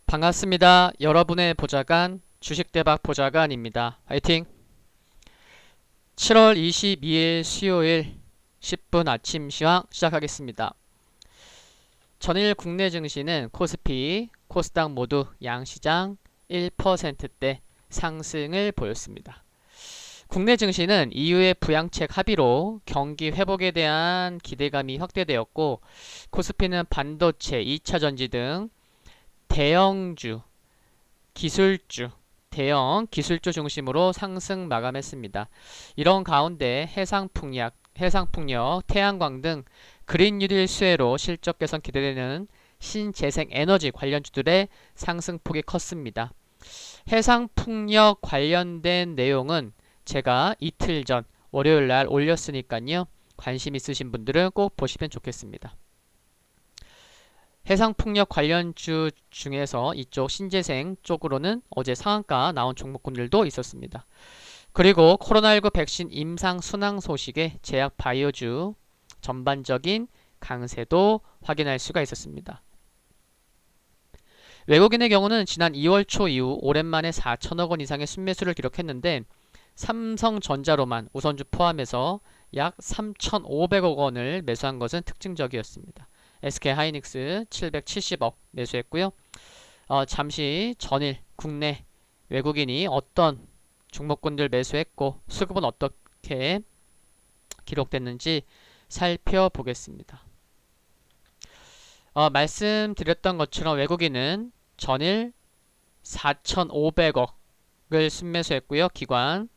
반갑습니다. 여러분의 보좌관 주식대박 보좌관입니다. 화이팅! 7월 22일 수요일 10분 아침 시황 시작하겠습니다. 전일 국내 증시는 코스피, 코스닥 모두 양시장 1%대 상승을 보였습니다. 국내 증시는 EU의 부양책 합의로 경기 회복에 대한 기대감이 확대되었고, 코스피는 반도체, 2차전지 등 대형주, 기술주, 대형 기술주 중심으로 상승 마감했습니다. 이런 가운데 해상풍력, 태양광 등 그린 뉴딜 수혜로 실적 개선 기대되는 신재생 에너지 관련주들의 상승폭이 컸습니다. 해상풍력 관련된 내용은 제가 이틀 전 월요일 날 올렸으니까요. 관심 있으신 분들은 꼭 보시면 좋겠습니다. 해상풍력 관련주 중에서 이쪽 신재생 쪽으로는 어제 상한가 나온 종목군들도 있었습니다. 그리고 코로나19 백신 임상 순항 소식에 제약 바이오주 전반적인 강세도 확인할 수가 있었습니다. 외국인의 경우는 지난 2월 초 이후 오랜만에 4천억 원 이상의 순매수를 기록했는데, 삼성전자로만 우선주 포함해서 약 3,500억 원을 매수한 것은 특징적이었습니다. SK하이닉스 770억 매수했고요. 잠시 전일 국내 외국인이 어떤 종목군들 매수했고 수급은 어떻게 기록됐는지 살펴보겠습니다. 말씀드렸던 것처럼 외국인은 전일 4,500억을 순매수했고요. 기관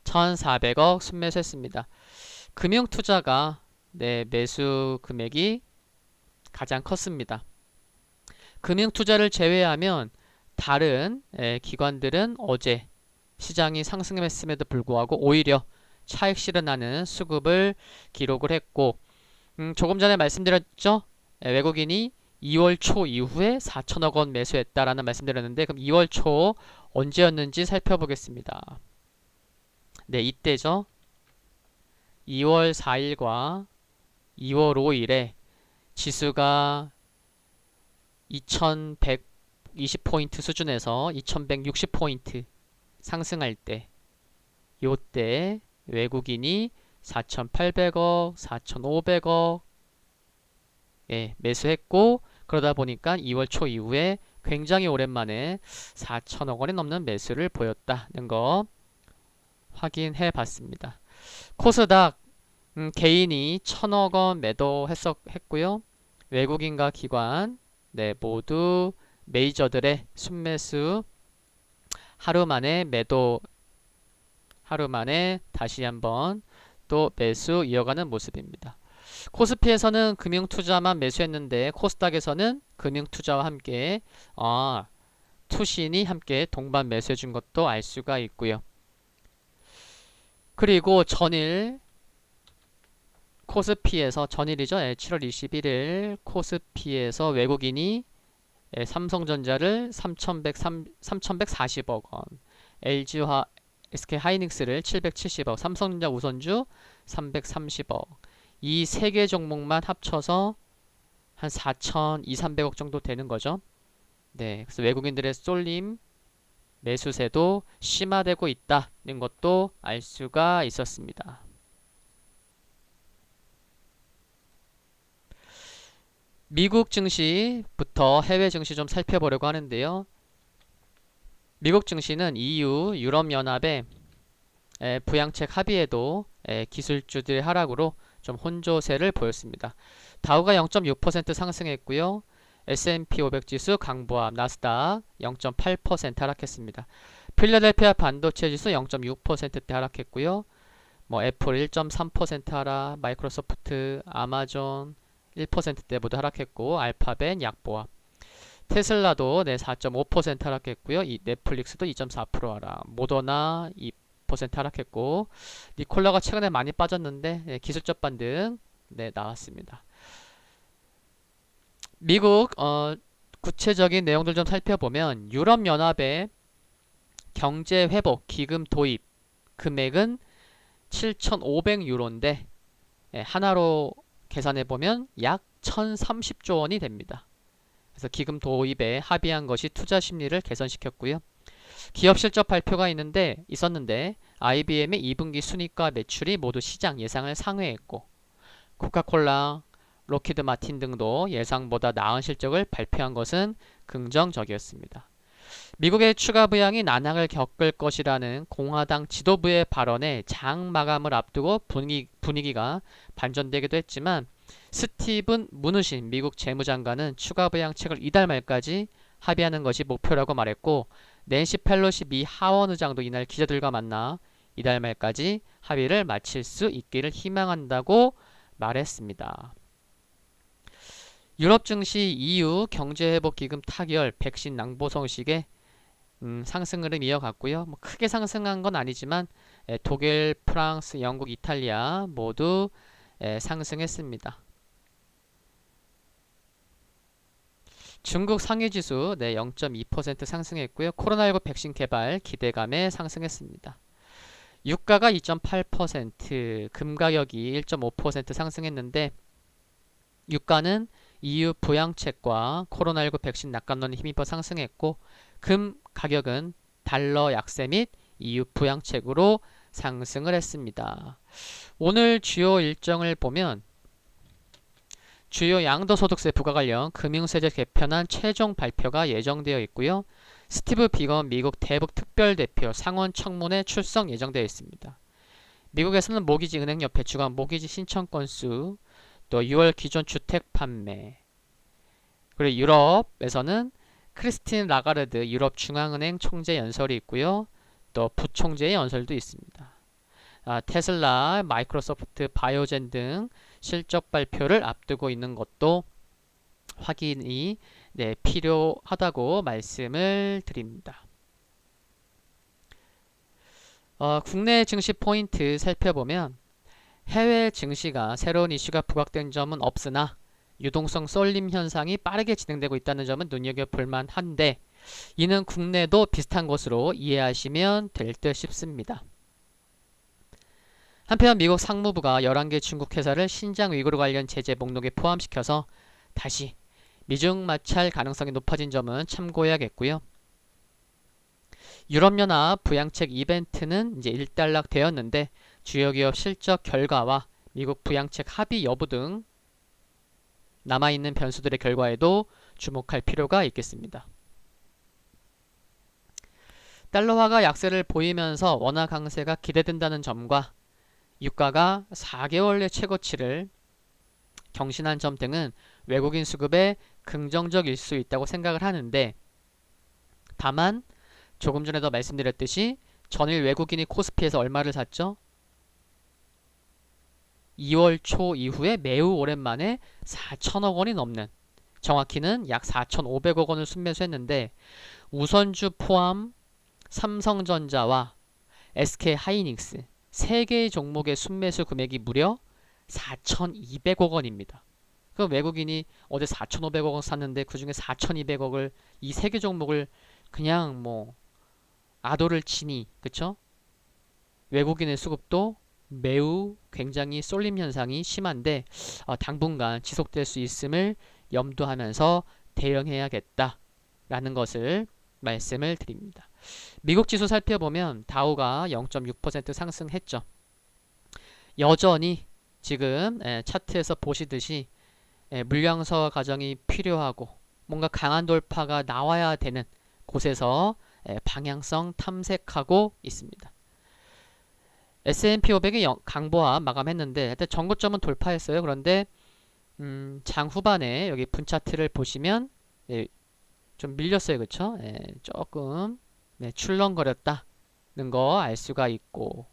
1,400억 순매수했습니다. 금융투자가 매수 금액이 가장 컸습니다. 금융투자를 제외하면 다른 기관들은 어제 시장이 상승했음에도 불구하고 오히려 차익 실현하는 수급을 기록을 했고, 조금 전에 말씀드렸죠? 외국인이 2월 초 이후에 4천억 원 매수했다라는 말씀드렸는데, 그럼 2월 초 언제였는지 살펴보겠습니다. 네, 이때죠. 2월 4일과 2월 5일에 지수가 2120포인트 수준에서 2160포인트 상승할 때, 요때 외국인이 4800억, 4500억 매수했고, 그러다 보니까 2월 초 이후에 굉장히 오랜만에 4천억 원이 넘는 매수를 보였다는 거 확인해 봤습니다. 코스닥 개인이 1,000억 원 매도했고요. 외국인과 기관 모두 메이저들의 순매수 하루 만에 다시 한번 또 매수 이어가는 모습입니다. 코스피에서는 금융투자만 매수했는데 코스닥에서는 금융투자와 함께 투신이 함께 동반 매수해 준 것도 알 수가 있고요. 그리고 전일 코스피에서 전일이죠. 7월 21일 코스피에서 외국인이 삼성전자를 3,140억 원, LG화 SK하이닉스를 770억, 삼성전자 우선주 330억, 이 세 개 종목만 합쳐서 한 4,200~300억 정도 되는 거죠. 그래서 외국인들의 쏠림 매수세도 심화되고 있다는 것도 알 수가 있었습니다. 미국 증시부터 해외 증시 좀 살펴보려고 하는데요. 미국 증시는 EU, 유럽연합의 부양책 합의에도 기술주들의 하락으로 좀 혼조세를 보였습니다. 다우가 0.6% 상승했고요. S&P 500 지수 강보합, 나스닥 0.8% 하락했습니다. 필라델피아 반도체 지수 0.6%대 하락했고요. 애플 1.3% 하락, 마이크로소프트, 아마존 1%대 모두 하락했고, 알파벳 약보합, 테슬라도 4.5% 하락했고요. 넷플릭스도 2.4% 하락, 모더나 2% 하락했고, 니콜라가 최근에 많이 빠졌는데 기술적 반등 나왔습니다. 미국 구체적인 내용들 좀 살펴보면, 유럽연합의 경제회복 기금 도입 금액은 7,500유로인데 하나로 계산해보면 약 1,030조 원이 됩니다. 그래서 기금 도입에 합의한 것이 투자 심리를 개선시켰고요. 기업 실적 발표가 있었는데 IBM의 2분기 순이익과 매출이 모두 시장 예상을 상회했고 코카콜라, 로키드 마틴 등도 예상보다 나은 실적을 발표한 것은 긍정적이었습니다. 미국의 추가 부양이 난항을 겪을 것이라는 공화당 지도부의 발언에 장 마감을 앞두고 분위기가 반전되기도 했지만 스티븐 무누신 미국 재무장관은 추가 부양책을 이달 말까지 합의하는 것이 목표라고 말했고 낸시 펠로시 미 하원의장도 이날 기자들과 만나 이달 말까지 합의를 마칠 수 있기를 희망한다고 말했습니다. 유럽 증시 EU 경제회복기금 타결 백신 낭보 소식에 상승 흐름 이어갔고요. 크게 상승한 건 아니지만 독일, 프랑스, 영국, 이탈리아 모두 상승했습니다. 중국 상해지수 0.2% 상승했고요. 코로나19 백신 개발 기대감에 상승했습니다. 유가가 2.8%, 금 가격이 1.5% 상승했는데 유가는 EU 부양책과 코로나19 백신 낙관론에 힘입어 상승했고 금 가격은 달러 약세 및 EU 부양책으로 상승을 했습니다. 오늘 주요 일정을 보면 주요 양도소득세 부과 관련 금융세제 개편안 최종 발표가 예정되어 있고요. 스티브 비건 미국 대북 특별대표 상원 청문회 출석 예정되어 있습니다. 미국에서는 모기지 은행협회 주간 모기지 신청 건수, 또 6월 기존 주택 판매, 그리고 유럽에서는 크리스틴 라가르드 유럽 중앙은행 총재 연설이 있고요. 또 부총재의 연설도 있습니다. 테슬라, 마이크로소프트, 바이오젠 등 실적 발표를 앞두고 있는 것도 확인이 필요하다고 말씀을 드립니다. 국내 증시 포인트 살펴보면 해외 증시가 새로운 이슈가 부각된 점은 없으나 유동성 쏠림 현상이 빠르게 진행되고 있다는 점은 눈여겨볼 만한데 이는 국내도 비슷한 것으로 이해하시면 될 듯 싶습니다. 한편 미국 상무부가 11개 중국 회사를 신장 위구르 관련 제재 목록에 포함시켜서 다시 미중 마찰 가능성이 높아진 점은 참고해야겠고요. 유럽연합 부양책 이벤트는 이제 일단락되었는데 주요 기업 실적 결과와 미국 부양책 합의 여부 등 남아있는 변수들의 결과에도 주목할 필요가 있겠습니다. 달러화가 약세를 보이면서 원화 강세가 기대된다는 점과 유가가 4개월의 최고치를 경신한 점 등은 외국인 수급에 긍정적일 수 있다고 생각을 하는데 다만 조금 전에도 말씀드렸듯이 전일 외국인이 코스피에서 얼마를 샀죠? 2월 초 이후에 매우 오랜만에 4천억 원이 넘는, 정확히는 약 4,500억 원을 순매수했는데 우선주 포함 삼성전자와 SK하이닉스 3개의 종목의 순매수 금액이 무려 4,200억 원입니다. 그럼 외국인이 어제 4,500억 원 샀는데 그 중에 4,200억을 이 3개 종목을 그냥 뭐 아도를 치니, 그쵸? 외국인의 수급도 매우 굉장히 쏠림 현상이 심한데 당분간 지속될 수 있음을 염두하면서 대응해야겠다라는 것을 말씀을 드립니다. 미국 지수 살펴보면 다우가 0.6% 상승했죠. 여전히 지금 차트에서 보시듯이 물량서 과정이 필요하고 뭔가 강한 돌파가 나와야 되는 곳에서 방향성 탐색하고 있습니다. S&P 500이 강보합 마감했는데 하여튼 전고점은 돌파했어요. 그런데 장 후반에 여기 분 차트를 보시면 좀 밀렸어요. 그쵸? 조금 출렁거렸다는 거 알 수가 있고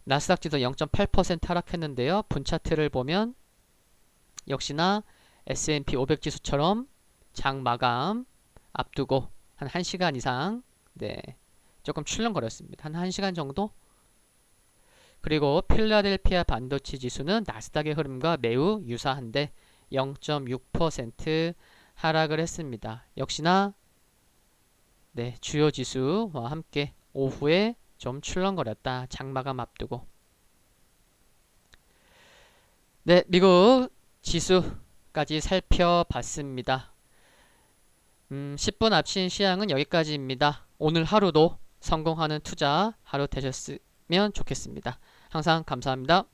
나스닥 지수 0.8% 하락했는데요. 분 차트를 보면 역시나 S&P 500 지수처럼 장 마감 앞두고 한 1시간 이상 조금 출렁거렸습니다. 한 1시간 정도? 그리고 필라델피아 반도체 지수는 나스닥의 흐름과 매우 유사한데 0.6% 하락을 했습니다. 역시나 주요 지수와 함께 오후에 좀 출렁거렸다. 장마감 앞두고. 미국 지수 까지 살펴봤습니다. 10분 앞신 시향은 여기까지입니다. 오늘 하루도 성공하는 투자 하루 되셨으면 좋겠습니다. 항상 감사합니다.